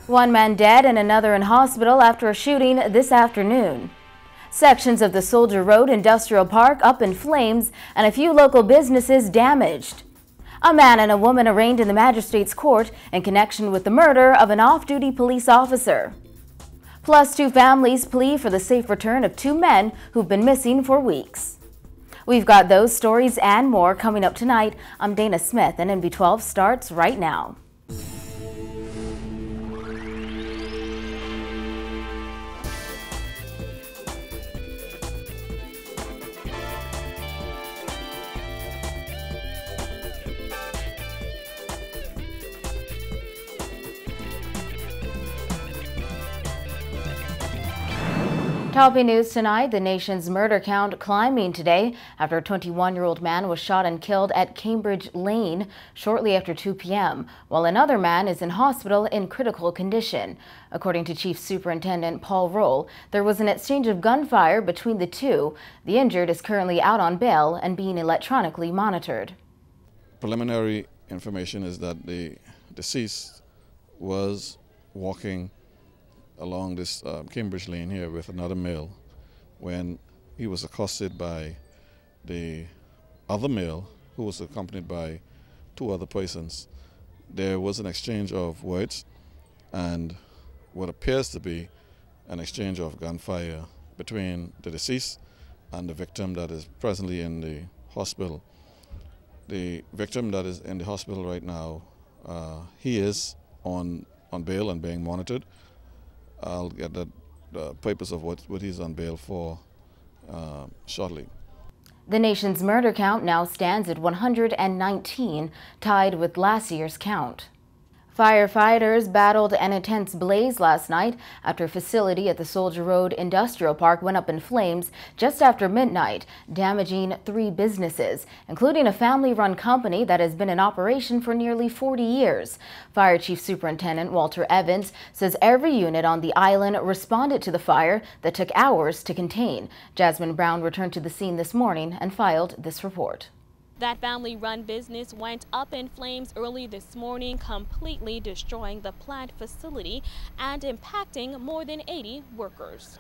One man dead and another in hospital after a shooting this afternoon. Sections of the Soldier Road Industrial Park up in flames and a few local businesses damaged. A man and a woman arraigned in the magistrate's court in connection with the murder of an off-duty police officer. Plus, two families plea for the safe return of two men who've been missing for weeks. We've got those stories and more coming up tonight. I'm Dana Smith, and NB12 starts right now. Topping news tonight, the nation's murder count climbing today after a 21-year-old man was shot and killed at Cambridge Lane shortly after 2 p.m., while another man is in hospital in critical condition. According to Chief Superintendent Paul Role, there was an exchange of gunfire between the two. The injured is currently out on bail and being electronically monitored. Preliminary information is that the deceased was walking along this Cambridge Lane here with another male when he was accosted by the other male who was accompanied by two other persons. There was an exchange of words and what appears to be an exchange of gunfire between the deceased and the victim that is presently in the hospital. The victim that is in the hospital right now, he is on bail and being monitored. I'll get the papers of what he's on bail for shortly. The nation's murder count now stands at 119, tied with last year's count. Firefighters battled an intense blaze last night after a facility at the Soldier Road Industrial Park went up in flames just after midnight, damaging 3 businesses, including a family-run company that has been in operation for nearly 40 years. Fire Chief Superintendent Walter Evans says every unit on the island responded to the fire that took hours to contain. Jasmine Brown returned to the scene this morning and filed this report. That family-run business went up in flames early this morning, completely destroying the plant facility and impacting more than 80 workers.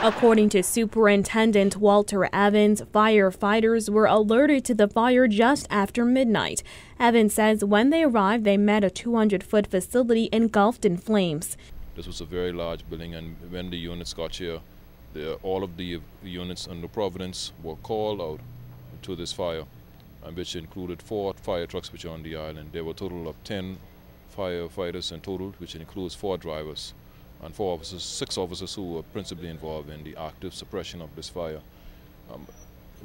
According to Superintendent Walter Evans, firefighters were alerted to the fire just after midnight. Evans says when they arrived, they met a 200-foot facility engulfed in flames. This was a very large building, and when the units got here, all of the units under Providence were called out to this fire, which included 4 fire trucks which are on the island. There were a total of 10 firefighters in total, which includes 4 drivers and 6 officers who were principally involved in the active suppression of this fire.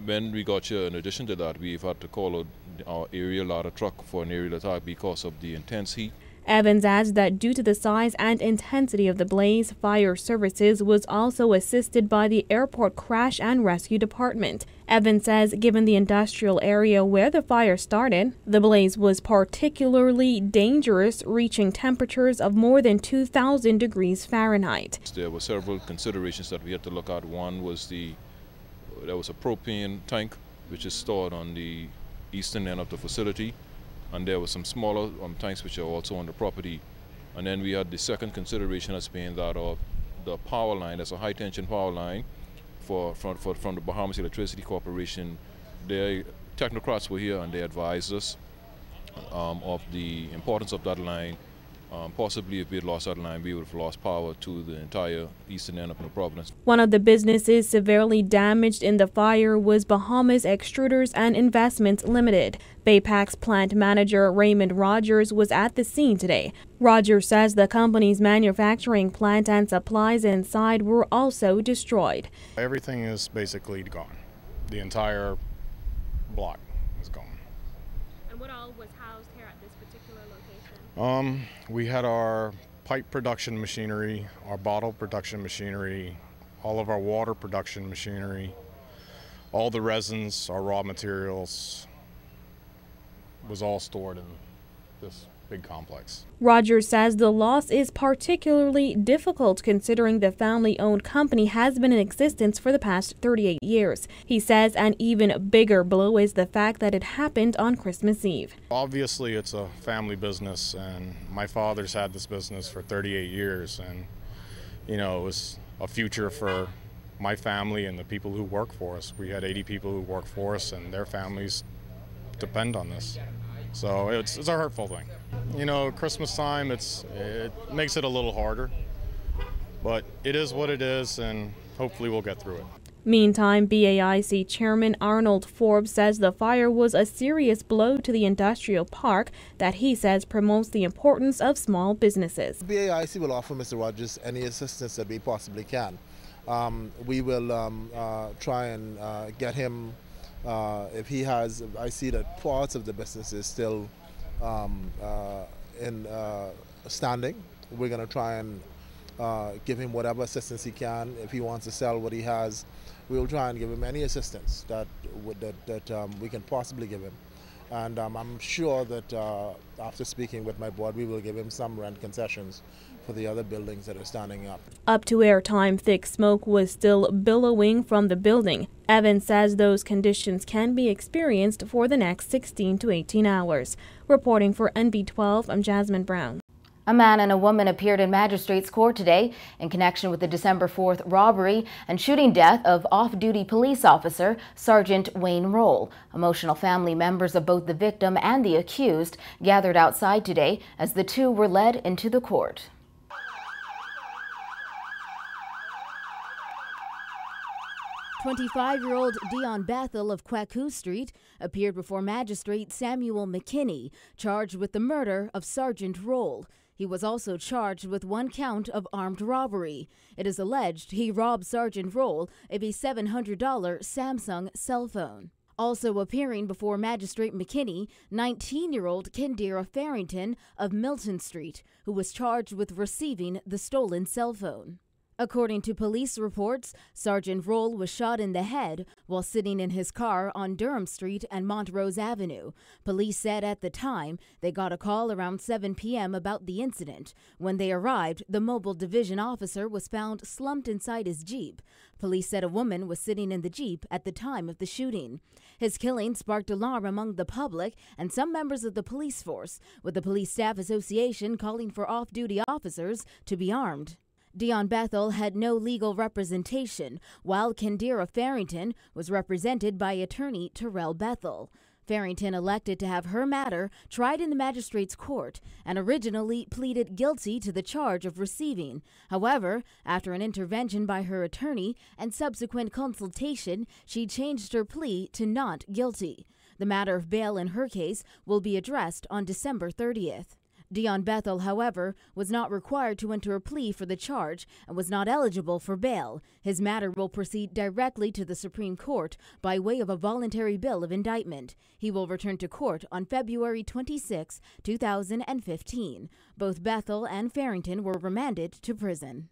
When we got here, in addition to that, we've had to call out our aerial ladder truck for an aerial attack because of the intense heat. Evans adds that due to the size and intensity of the blaze, fire services was also assisted by the airport crash and rescue department. Evans says given the industrial area where the fire started, the blaze was particularly dangerous, reaching temperatures of more than 2,000 degrees Fahrenheit. There were several considerations that we had to look at. One was there was a propane tank which is stored on the eastern end of the facility, and there were some smaller tanks which are also on the property. And then we had the second consideration as being that of the power line. There's a high tension power line from the Bahamas Electricity Corporation. Their technocrats were here and they advised us of the importance of that line. Possibly if we had lost that line, we would have lost power to the entire eastern end of New Providence. One of the businesses severely damaged in the fire was Bahamas Extruders and Investments Limited. Baypac's plant manager Raymond Rogers was at the scene today. Rogers says the company's manufacturing plant and supplies inside were also destroyed. Everything is basically gone. The entire block is gone. And what all was housed here at this particular location? We had our pipe production machinery, our bottle production machinery, all of our water production machinery, all the resins, our raw materials was all stored in this big complex. Rogers says the loss is particularly difficult considering the family-owned company has been in existence for the past 38 years. He says an even bigger blow is the fact that it happened on Christmas Eve. Obviously, it's a family business, and my father's had this business for 38 years, and it was a future for my family and the people who work for us. We had 80 people who work for us, and their families depend on this. So it's a hurtful thing. Christmas time, it makes it a little harder, but it is what it is, and hopefully we'll get through it. Meantime, BAIC Chairman Arnold Forbes says the fire was a serious blow to the industrial park that he says promotes the importance of small businesses. BAIC will offer Mr. Rogers any assistance that we possibly can. We will try and get him, if he has, I see that parts of the business is still in standing. We're going to try and give him whatever assistance he can. If he wants to sell what he has, we will try and give him any assistance that we can possibly give him. And I'm sure that after speaking with my board, we will give him some rent concessions for the other buildings that are standing up. Up to airtime, thick smoke was still billowing from the building. Evans says those conditions can be experienced for the next 16 to 18 hours. Reporting for NB12, I'm Jasmine Brown. A man and a woman appeared in magistrate's court today in connection with the December 4th robbery and shooting death of off-duty police officer Sgt Wayne Role. Emotional family members of both the victim and the accused gathered outside today as the two were led into the court. "25-year-old Dion Bethel of Kwaku Street appeared before Magistrate Samuel McKinney, charged with the murder of Sgt Role. He was also charged with one count of armed robbery. It is alleged he robbed Sgt Role of a $700 Samsung cell phone. Also appearing before Magistrate McKinney, 19-year-old Kendira Farrington of Milton Street, who was charged with receiving the stolen cell phone. According to police reports, Sgt Role was shot in the head while sitting in his car on Durham Street and Montrose Avenue. Police said at the time they got a call around 7 p.m. about the incident. When they arrived, the mobile division officer was found slumped inside his Jeep. Police said a woman was sitting in the Jeep at the time of the shooting. His killing sparked alarm among the public and some members of the police force, with the Police Staff Association calling for off-duty officers to be armed. Dion Bethel had no legal representation, while Kendira Farrington was represented by attorney Terrell Bethel. Farrington elected to have her matter tried in the magistrate's court and originally pleaded guilty to the charge of receiving. However, after an intervention by her attorney and subsequent consultation, she changed her plea to not guilty. The matter of bail in her case will be addressed on December 30th. Dion Bethel, however, was not required to enter a plea for the charge and was not eligible for bail. His matter will proceed directly to the Supreme Court by way of a voluntary bill of indictment. He will return to court on February 26, 2015. Both Bethel and Farrington were remanded to prison.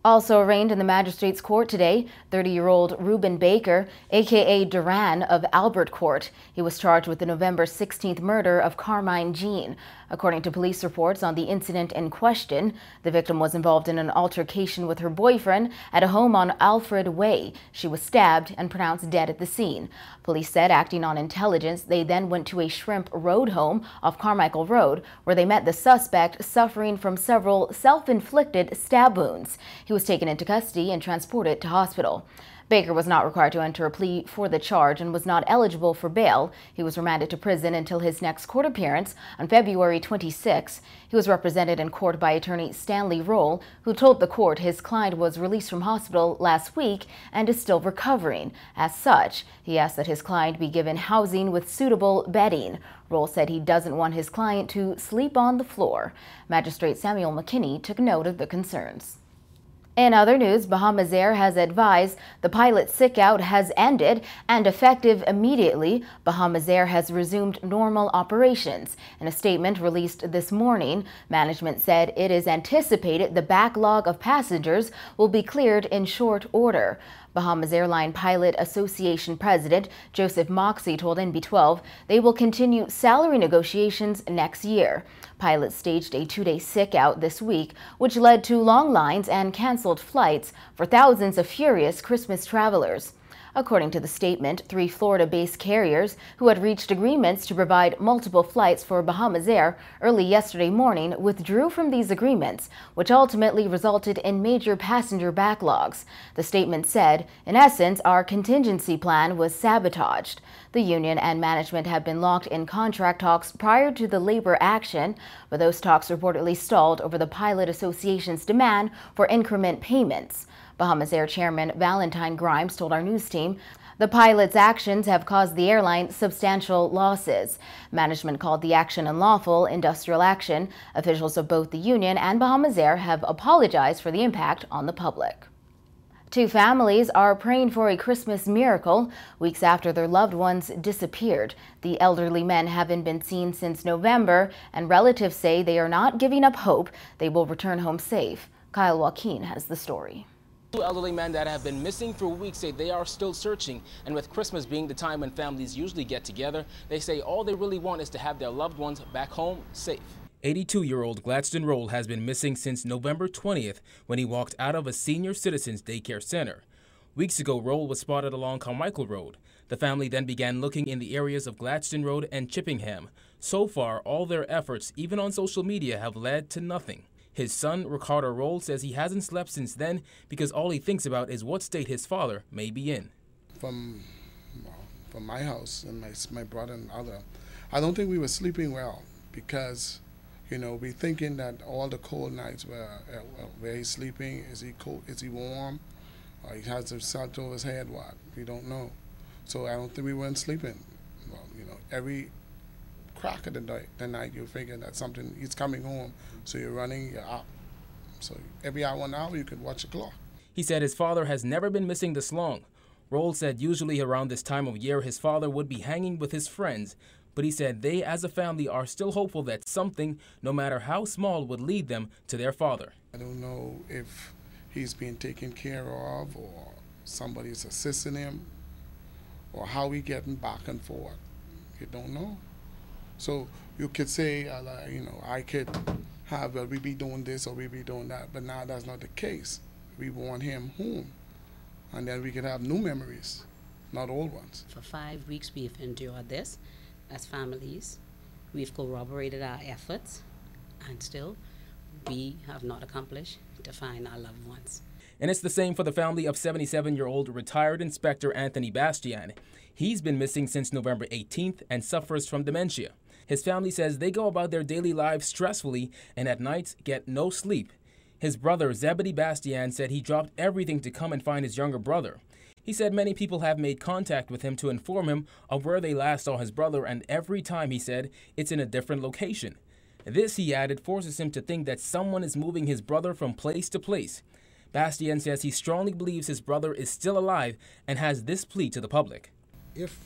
Also arraigned in the magistrate's court today, 30-year-old Reuben Baker, a.k.a. Duran of Albert Court. He was charged with the November 16th murder of Carmine Jean. According to police reports on the incident in question, the victim was involved in an altercation with her boyfriend at a home on Alfred Way. She was stabbed and pronounced dead at the scene. Police said, acting on intelligence, they then went to a Shrimp Road home off Carmichael Road, where they met the suspect suffering from several self-inflicted stab wounds. He was taken into custody and transported to hospital. Baker was not required to enter a plea for the charge and was not eligible for bail. He was remanded to prison until his next court appearance on February 26. He was represented in court by attorney Stanley Role, who told the court his client was released from hospital last week and is still recovering. As such, he asked that his client be given housing with suitable bedding. Role said he doesn't want his client to sleep on the floor. Magistrate Samuel McKinney took note of the concerns. In other news, Bahamas Air has advised the pilot sick-out has ended and effective immediately, Bahamas Air has resumed normal operations. In a statement released this morning, management said it is anticipated the backlog of passengers will be cleared in short order. Bahamas Airline Pilot Association President Joseph Moxey told NB12 they will continue salary negotiations next year. Pilots staged a two-day sick-out this week, which led to long lines and canceled flights for thousands of furious Christmas travelers. According to the statement, 3 Florida-based carriers who had reached agreements to provide multiple flights for Bahamas Air early yesterday morning withdrew from these agreements, which ultimately resulted in major passenger backlogs. The statement said, in essence, our contingency plan was sabotaged. The union and management have been locked in contract talks prior to the labor action, but those talks reportedly stalled over the Pilot Association's demand for increment payments. Bahamas Air Chairman Valentine Grimes told our news team the pilots' actions have caused the airline substantial losses. Management called the action unlawful industrial action. Officials of both the union and Bahamas Air have apologized for the impact on the public. 2 families are praying for a Christmas miracle weeks after their loved ones disappeared. The elderly men haven't been seen since November, and relatives say they are not giving up hope they will return home safe. Kyle Joaquin has the story. 2 elderly men that have been missing for weeks say they are still searching, and with Christmas being the time when families usually get together, they say all they really want is to have their loved ones back home safe. 82-year-old Sgt Role has been missing since November 20th when he walked out of a senior citizens daycare center. Weeks ago, Role was spotted along Carmichael Road. The family then began looking in the areas of Gladstone Road and Chippingham. So far, all their efforts, even on social media, have led to nothing. His son, Ricardo Role, says he hasn't slept since then because all he thinks about is what state his father may be in. From my house and my brother and other, I don't think we were sleeping well because, you know, we're thinking that all the cold nights where he's sleeping, is he cold, is he warm, or he has a salt over his head, what? We don't know. So I don't think we weren't sleeping. Well, you know, every crack of the night, you're thinking that something, he's coming home, so you're running, you're up. So every hour, 1 hour, you could watch the clock. He said his father has never been missing this long. Role said usually around this time of year his father would be hanging with his friends, but he said they as a family are still hopeful that something, no matter how small, would lead them to their father. I don't know if he's being taken care of or somebody's assisting him or how he getting back and forth. You don't know. So you could say, you know, I could have, we be doing this or we be doing that, but now that's not the case. We want him home, and then we can have new memories, not old ones. For 5 weeks we've endured this as families. We've corroborated our efforts, and still we have not accomplished to find our loved ones. And it's the same for the family of 77-year-old retired Inspector Anthony Bastian. He's been missing since November 18th and suffers from dementia. His family says they go about their daily lives stressfully and at nights get no sleep. His brother, Zebedee Bastian, said he dropped everything to come and find his younger brother. He said many people have made contact with him to inform him of where they last saw his brother, and every time, he said, it's in a different location. This, he added, forces him to think that someone is moving his brother from place to place. Bastian says he strongly believes his brother is still alive and has this plea to the public. If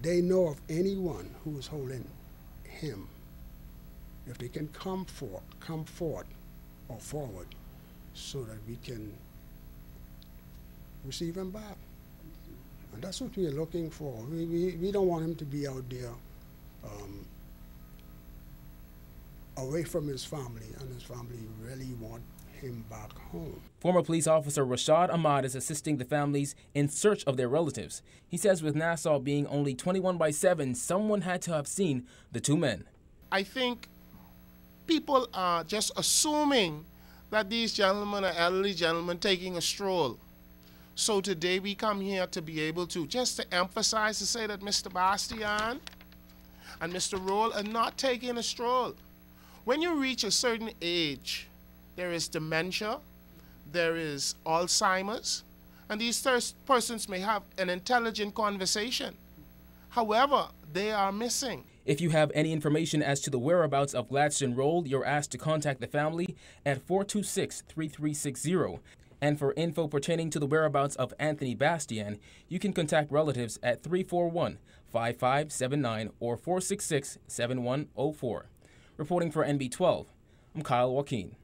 they know of anyone who is holding him, if they can come forward so that we can receive him back. And that's what we are looking for. We don't want him to be out there away from his family, and his family really want him back home. Former police officer Rashad Ahmad is assisting the families in search of their relatives. He says with Nassau being only 21/7, someone had to have seen the 2 men. I think people are just assuming that these gentlemen are elderly gentlemen taking a stroll. So today we come here to be able to, just to emphasize, to say that Mr. Bastian and Mr. Role are not taking a stroll. When you reach a certain age, there is dementia, there is Alzheimer's, and these persons may have an intelligent conversation. However, they are missing. If you have any information as to the whereabouts of Gladstone Role, you're asked to contact the family at 426-3360. And for info pertaining to the whereabouts of Anthony Bastian, you can contact relatives at 341-5579 or 466-7104. Reporting for NB12, I'm Kyle Joaquin.